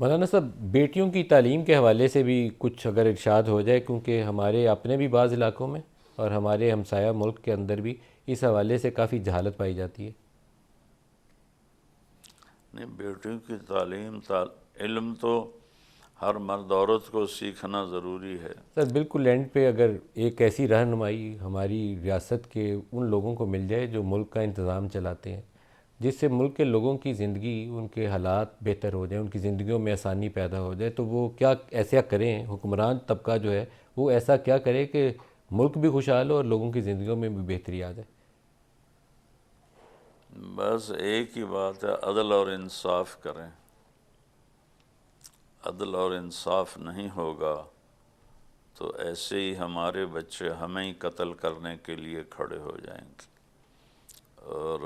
مولانا صاحب، بیٹیوں کی تعلیم کے حوالے سے بھی کچھ اگر ارشاد ہو جائے، کیونکہ ہمارے اپنے بھی بعض علاقوں میں اور ہمارے ہمسایہ ملک کے اندر بھی اس حوالے سے کافی جہالت پائی جاتی ہے۔ نہیں، بیٹیوں کی تعلیم علم تو ہر مرد عورت کو سیکھنا ضروری ہے۔ سر بالکل اینڈ پہ اگر ایک ایسی رہنمائی ہماری ریاست کے ان لوگوں کو مل جائے جو ملک کا انتظام چلاتے ہیں، جس سے ملک کے لوگوں کی زندگی، ان کے حالات بہتر ہو جائیں، ان کی زندگیوں میں آسانی پیدا ہو جائے، تو وہ کیا ایسا کریں، حکمران طبقہ جو ہے وہ ایسا کیا کرے کہ ملک بھی خوشحال ہو اور لوگوں کی زندگیوں میں بھی بہتری آ جائے؟ بس ایک ہی بات ہے، عدل اور انصاف کریں۔ عدل اور انصاف نہیں ہوگا تو ایسے ہی ہمارے بچے ہمیں ہی قتل کرنے کے لیے کھڑے ہو جائیں گے، اور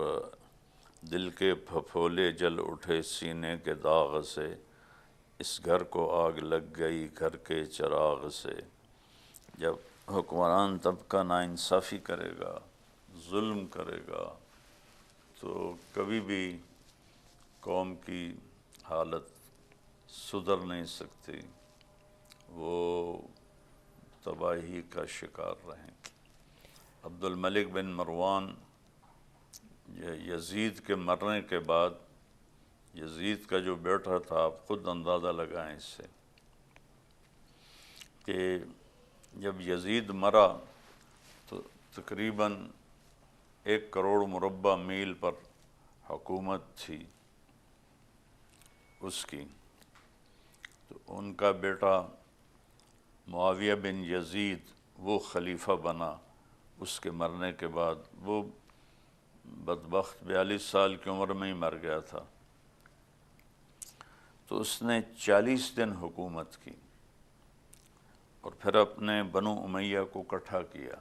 دل کے پھپھولے جل اٹھے سینے کے داغ سے، اس گھر کو آگ لگ گئی گھر کے چراغ سے۔ جب حکمران طبقہ ناانصافی کرے گا، ظلم کرے گا، تو کبھی بھی قوم کی حالت سدھر نہیں سکتی، وہ تباہی کا شکار رہیں گے۔ عبد الملک بن مروان یزید کے مرنے کے بعد، یزید کا جو بیٹا تھا، آپ خود اندازہ لگائیں اس سے کہ جب یزید مرا تو تقریباً 1 کروڑ مربع میل پر حکومت تھی اس کی، تو ان کا بیٹا معاویہ بن یزید وہ خلیفہ بنا اس کے مرنے کے بعد۔ وہ بدبخت 42 سال کی عمر میں ہی مر گیا تھا، تو اس نے 40 دن حکومت کی اور پھر اپنے بنو امیہ کو اکٹھا کیا،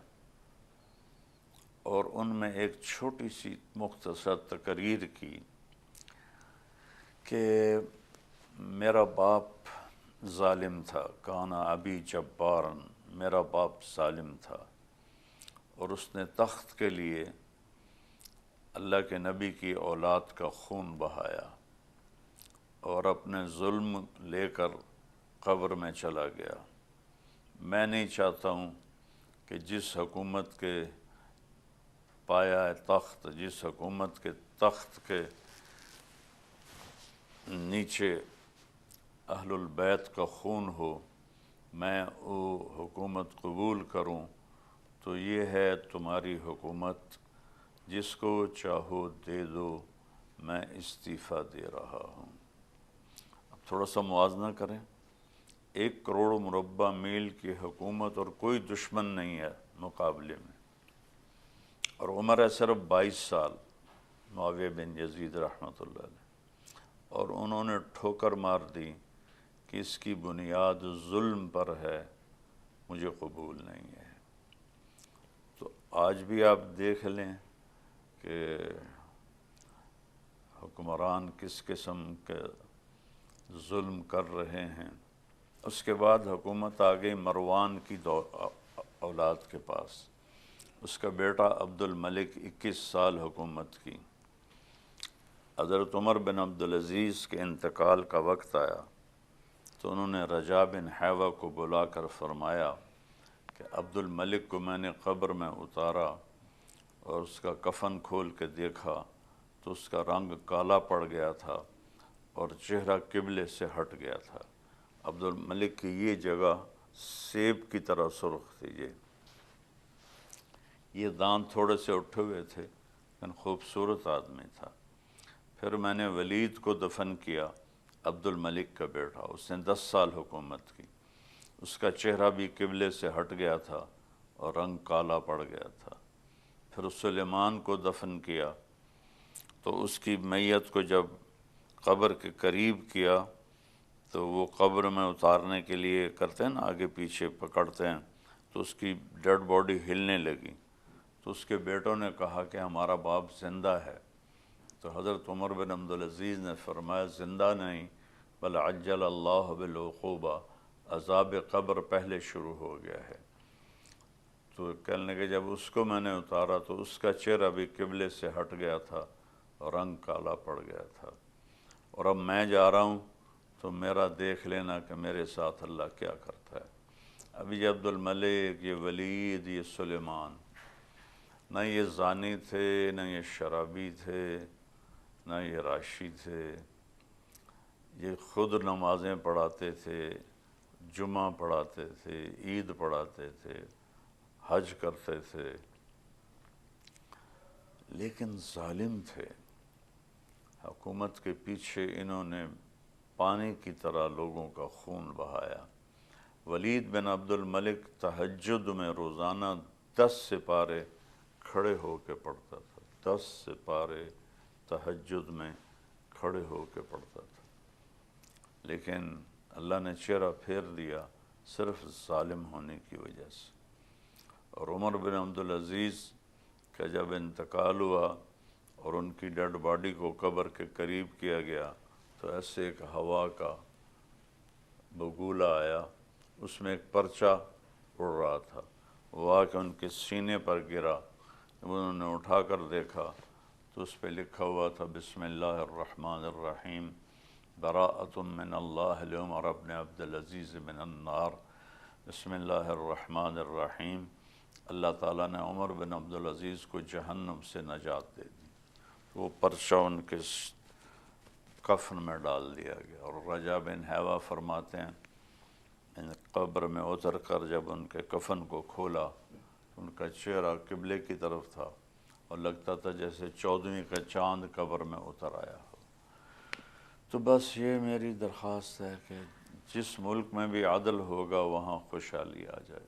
اور ان میں ایک چھوٹی سی مختصر تقریر کی کہ میرا باپ ظالم تھا، کانا ابی جبارن، میرا باپ ظالم تھا، اور اس نے تخت کے لیے اللہ کے نبی کی اولاد کا خون بہایا اور اپنے ظلم لے کر قبر میں چلا گیا۔ میں نہیں چاہتا ہوں کہ جس حکومت کے پایا تخت، جس حکومت کے تخت کے نیچے اہل البیت کا خون ہو، میں وہ حکومت قبول کروں، تو یہ ہے تمہاری حکومت، جس کو چاہو دے دو، میں استعفیٰ دے رہا ہوں۔ اب تھوڑا سا موازنہ کریں، 1 کروڑ مربع میل کی حکومت اور کوئی دشمن نہیں ہے مقابلے میں، اور عمر ہے صرف 22 سال معاویہ بن یزید رحمۃ اللہ علیہ، اور انہوں نے ٹھوکر مار دی کہ اس کی بنیاد ظلم پر ہے، مجھے قبول نہیں ہے۔ تو آج بھی آپ دیکھ لیں کہ حکمران کس قسم کے ظلم کر رہے ہیں۔ اس کے بعد حکومت آ گئی مروان کی اولاد کے پاس، اس کا بیٹا عبد الملک 21 سال حکومت کی۔ حضرت عمر بن عبدالعزیز کے انتقال کا وقت آیا تو انہوں نے رجا بن حیوہ کو بلا کر فرمایا کہ عبد الملک کو میں نے قبر میں اتارا اور اس کا کفن کھول کے دیکھا تو اس کا رنگ کالا پڑ گیا تھا اور چہرہ قبلے سے ہٹ گیا تھا۔ عبد الملک کی یہ جگہ سیب کی طرح سرخ تھی، یہ دانت تھوڑے سے اٹھے ہوئے تھے، لیکن خوبصورت آدمی تھا۔ پھر میں نے ولید کو دفن کیا، عبد الملک کا بیٹا، اس نے 10 سال حکومت کی، اس کا چہرہ بھی قبلے سے ہٹ گیا تھا اور رنگ کالا پڑ گیا تھا۔ پھر سلیمان کو دفن کیا تو اس کی میت کو جب قبر کے قریب کیا تو وہ قبر میں اتارنے کے لیے کرتے ہیں نا، آگے پیچھے پکڑتے ہیں، تو اس کی ڈیڈ باڈی ہلنے لگی، تو اس کے بیٹوں نے کہا کہ ہمارا باپ زندہ ہے، تو حضرت عمر بن عبدالعزیز نے فرمایا زندہ نہیں، بل عجل اللہ بالعقوبہ، عذاب قبر پہلے شروع ہو گیا ہے۔ تو کہنے لگے جب اس کو میں نے اتارا تو اس کا چہرہ بھی قبلے سے ہٹ گیا تھا اور رنگ کالا پڑ گیا تھا، اور اب میں جا رہا ہوں تو میرا دیکھ لینا کہ میرے ساتھ اللہ کیا کرتا ہے۔ اب یہ عبد الملک، یہ ولید، یہ سلیمان، نہ یہ زانی تھے، نہ یہ شرابی تھے، نہ یہ راشی تھے، یہ خود نمازیں پڑھاتے تھے، جمعہ پڑھاتے تھے، عید پڑھاتے تھے، حج کرتے تھے، لیکن ظالم تھے۔ حکومت کے پیچھے انہوں نے پانی کی طرح لوگوں کا خون بہایا۔ ولید بن عبد الملک تہجد میں روزانہ 10 سپارے کھڑے ہو کے پڑھتا تھا، 10 سپارے تہجد میں کھڑے ہو کے پڑھتا تھا، لیکن اللہ نے چہرہ پھیر دیا صرف ظالم ہونے کی وجہ سے۔ اور عمر بن عبدالعزیز کا جب انتقال ہوا اور ان کی ڈیڈ باڈی کو قبر کے قریب کیا گیا تو ایسے ایک ہوا کا بگولا آیا، اس میں ایک پرچہ اڑ رہا تھا، وہ آ کے ان کے سینے پر گرا۔ جب انہوں نے اٹھا کر دیکھا تو اس پہ لکھا ہوا تھا بسم اللہ الرحمن الرحیم براءۃ من اللہ لعمر بن عبدالعزیز من النار۔ بسم اللہ الرحمن الرحیم، اللہ تعالیٰ نے عمر بن عبدالعزیز کو جہنم سے نجات دے دی۔ وہ پرچہ ان کے کفن میں ڈال دیا گیا۔ اور رجا بن حیوہ فرماتے ہیں ان قبر میں اتر کر جب ان کے کفن کو کھولا ان کا چہرہ قبلے کی طرف تھا اور لگتا تھا جیسے 14ویں کا چاند قبر میں اتر آیا ہو۔ تو بس یہ میری درخواست ہے کہ جس ملک میں بھی عدل ہوگا وہاں خوشحالی آ جائے۔